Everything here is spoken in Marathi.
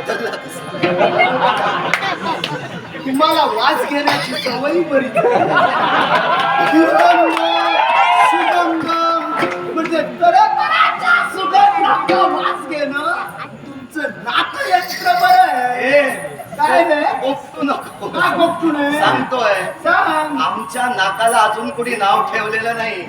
बदलला तुम्हाला वास घेण्याची सवयी बरी सुगंध सुगंध म्हणजे तऱ्हेतऱ्हेच्या सुगंधाचा वास घेणं तुमचं नातं यंत्र बरं आहे. काय नाही गोपटू नको. का गोपटू नाही? सांगतोय. सांग. आमच्या नाकाला अजून कोणी नाव ठेवलेलं नाही.